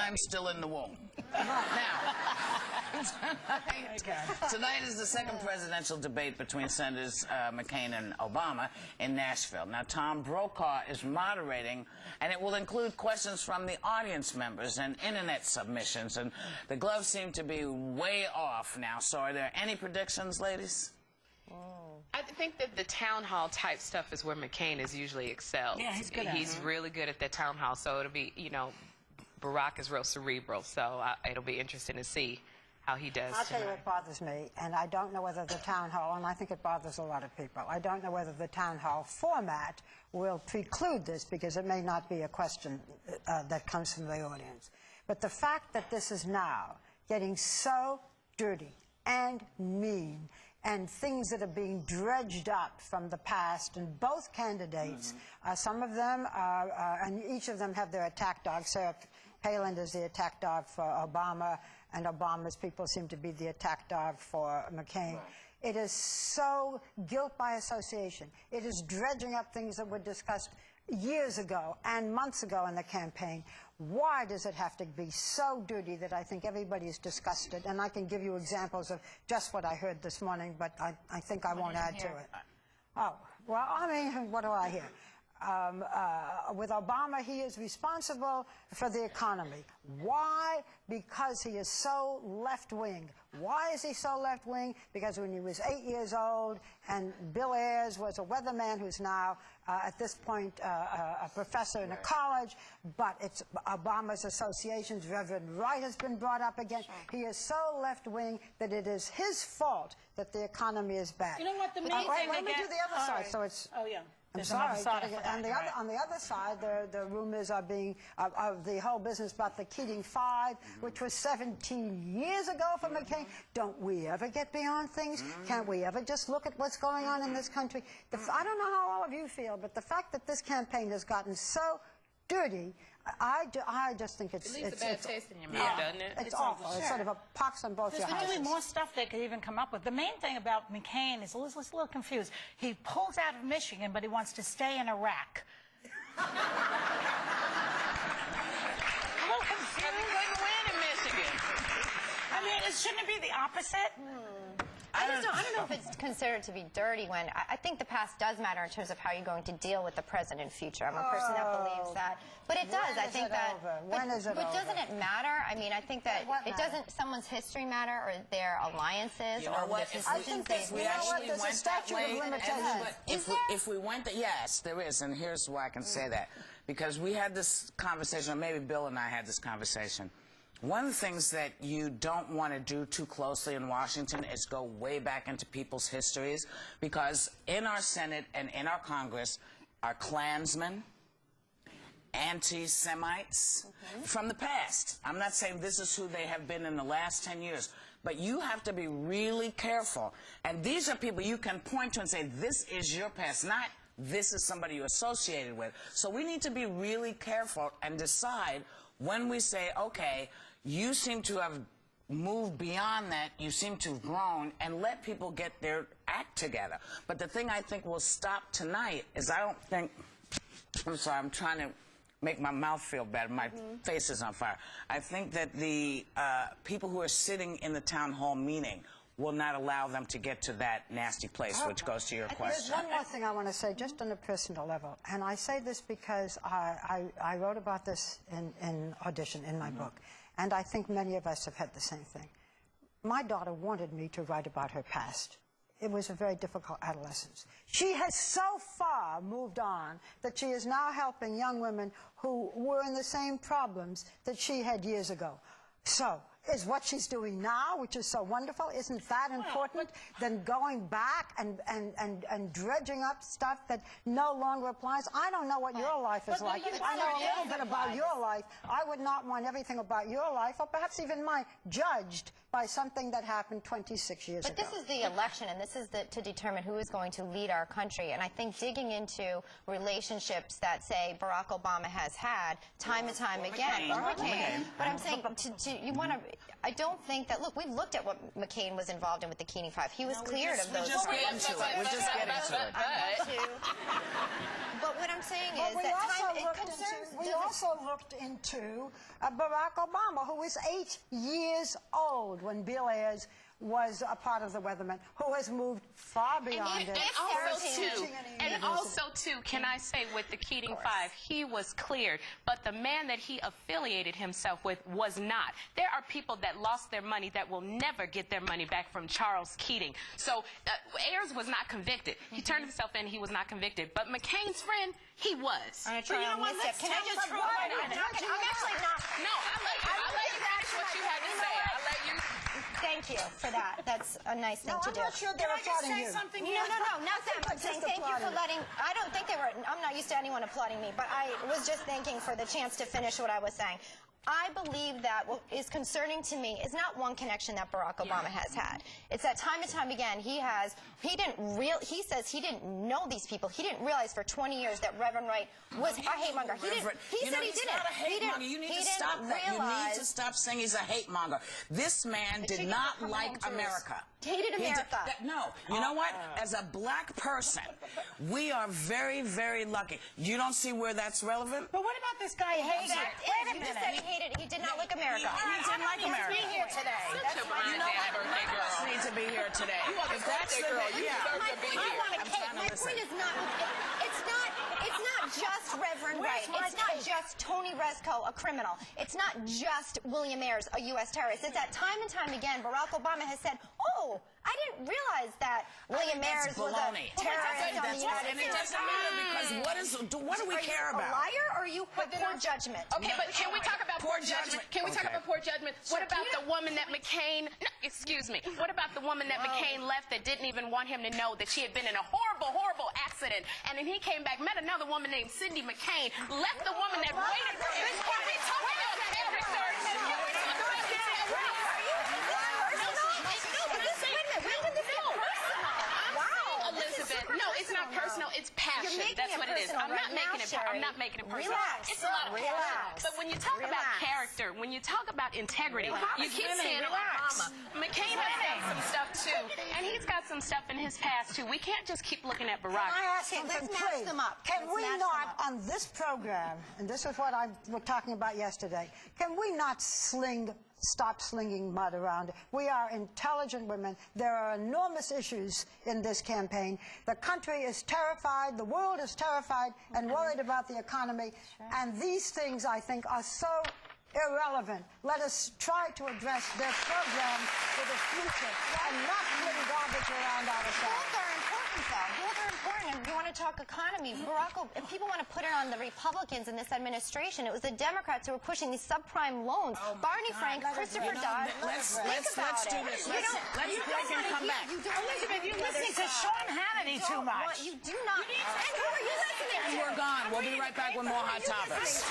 I'm still in the womb. Now, tonight is the second presidential debate between Senators McCain and Obama in Nashville. Now, Tom Brokaw is moderating, and it will include questions from the audience members and internet submissions. And the gloves seem to be way off now. So are there any predictions, ladies? I think that the town hall type stuff is where McCain is usually excelled. Yeah, he's good at it. He's really good at that town hall. So it'll be, you know, Barack is real cerebral. So it'll be interesting to see how he does. I'll tell you what bothers me, and I don't know whether the town hall, and I think it bothers a lot of people, I don't know whether the town hall format will preclude this, because it may not be a question that comes from the audience. But the fact that this is now getting so dirty and mean, and things that are being dredged up from the past, and both candidates, some of them are, and each of them have their attack dog. Sarah Palin is the attack dog for Obama, and Obama's people seem to be the attack dog for McCain. Right. It is so guilt by association. It is dredging up things that were discussed years ago and months ago in the campaign. Why does it have to be so dirty that I think everybody is disgusted? And I can give you examples of just what I heard this morning, but I think I won't add to it. Oh, well, I mean, what do I hear? With Obama, he is responsible for the economy. Why? Because he is so left-wing. Why is he so left-wing? Because when he was 8 years old, and Bill Ayers was a weatherman who's now, at this point, a professor in a college, but it's Obama's associations. Reverend Wright has been brought up again. He is so left-wing that it is his fault that the economy is bad. You know what, the main thing let me do the other side. So it's... Oh, yeah. I'm sorry. On the other side, the rumors are being of the whole business about the Keating Five, which was 17 years ago for McCain. Don't we ever get beyond things? Can't we ever just look at what's going on in this country? I don't know how all of you feel, but the fact that this campaign has gotten so dirty, I just think it's... It leaves a bad taste in your mouth, doesn't it? It's awful. Sure. It's sort of a pox on both your houses. There's really more stuff they could even come up with. The main thing about McCain is a little confused. He pulls out of Michigan, but he wants to stay in Iraq. A little confused. He couldn't win in Michigan. I mean, shouldn't it be the opposite? I don't know if it's considered to be dirty when I think the past does matter in terms of how you're going to deal with the present and future. I'm a person that believes that. But it does. I think that. When is it over? But doesn't it matter? I mean, I think that it doesn't. Someone's history matter, or their alliances, or the decisions they've made. There's a statute of limitations. If we went that, yes, there is, and here's why I can say that. Because we had this conversation, or maybe Bill and I had this conversation. One of the things that you don't want to do too closely in Washington is go way back into people's histories, because in our Senate and in our Congress are Klansmen, anti-Semites from the past. I'm not saying this is who they have been in the last 10 years, but you have to be really careful. And these are people you can point to and say, this is your past, not this is somebody you're associated with. So we need to be really careful and decide when we say, okay, you seem to have moved beyond that, you seem to have grown, and let people get their act together. But the thing I think will stop tonight is I don't think, I'm sorry, I'm trying to make my mouth feel better, my face is on fire. I think that the people who are sitting in the town hall meeting will not allow them to get to that nasty place, which goes to your question. There's one more thing I want to say, just on a personal level, and I say this because I wrote about this in Audition, in my book, and I think many of us have had the same thing. My daughter wanted me to write about her past. It was a very difficult adolescence. She has so far moved on that she is now helping young women who were in the same problems that she had years ago. So, is what she's doing now, which is so wonderful, isn't that important, than going back and dredging up stuff that no longer applies? I don't know what your life is like. I know a little bit about your life. I would not want everything about your life, or perhaps even mine, judged by something that happened 26 years ago. But this is the election, and this is to determine who is going to lead our country. And I think digging into relationships that, say, Barack Obama has had time and time again, or McCain, but I'm saying you want to I don't think that, look, we've looked at what McCain was involved in with the Keating Five. He was cleared of We're those just things. getting to it. We're just getting to it. But what I'm saying But is we that also time, it looked concerns... into, we also looked into Barack Obama, who was 8 years old when Bill Ayers was a part of the Weathermen, who has moved far beyond it. And also too, can I say with the Keating Five, he was cleared, but the man that he affiliated himself with was not. There are people that lost their money that will never get their money back from Charles Keating. So Ayers was not convicted. He turned himself in, he was not convicted. But McCain's friend, he was. I'm going to try and miss it. Can I just throw it in? I'm actually not... No, I'll let you finish what you had to say. I'll let you... Thank you for that. That's a nice thing to do. I'm not sure they're applauding you. No, not them. I'm saying thank you for letting... I don't think they were... I'm not used to anyone applauding me, but I was just thanking for the chance to finish what I was saying. I believe that what is concerning to me is not one connection that Barack Obama has had. It's that time and time again he says he didn't know these people. He didn't realize for 20 years that Reverend Wright was a hate monger. He said he didn't. Not a hate monger. You need to stop that. You need to stop saying he's a hate monger. This man did not like America. Hated America. No. You know what? As a black person, we are very, very lucky. You don't see where that's relevant? But what about this guy Hager? Wait a You just minute. said he did not like America. He didn't like America. Be here today. You know what? None of us need to be here today. If that's the My point is not. It's not just Reverend Wright. It's not just Tony Rezko, a criminal. It's not just William Ayers, a U.S. terrorist. It's that time and time again, Barack Obama has said, "Oh, I didn't realize that William Ayers was a terrorist on the United And it States." doesn't matter because what do we care Are you about? a liar or are you poor judgment? Okay, but can we talk about poor judgment? Can we talk about poor judgment? What about the woman that McCain... No, excuse me. What about the woman that McCain left that didn't even want him to know that she had been in a horrible, horrible accident, and then he came back, met another woman named Cindy McCain, left the woman that waited for him. Can we talk about character? Elizabeth, no, it's not personal. It's passion. That's what it is. I'm not making it personal. Relax. It's a lot of passion. But when you talk about character, when you talk about integrity, you keep saying Obama. McCain has got some stuff too, and he's got some stuff in his past too. We can't just keep looking at Barack. Can I ask something, let's match please? them up. Can Let's we match not, them up. on this program, and this is what I was talking about yesterday, can we not stop slinging mud around? We are intelligent women. There are enormous issues in this campaign. The country is terrified, the world is terrified and worried about the economy. And these things, I think, are so irrelevant. Let us try to address their program for the future and not fling garbage around ourselves. Both are important, though. Both are important. If you want to talk economy, if people want to put it on the Republicans in this administration, it was the Democrats who were pushing these subprime loans. Barney Frank, Christopher Dodd. Let's do this. Let's break and come back. Elizabeth, you're listening to Sean Hannity too much. You do not. And who are you listening to? And we're gone. We'll be right back with more Hot Topics.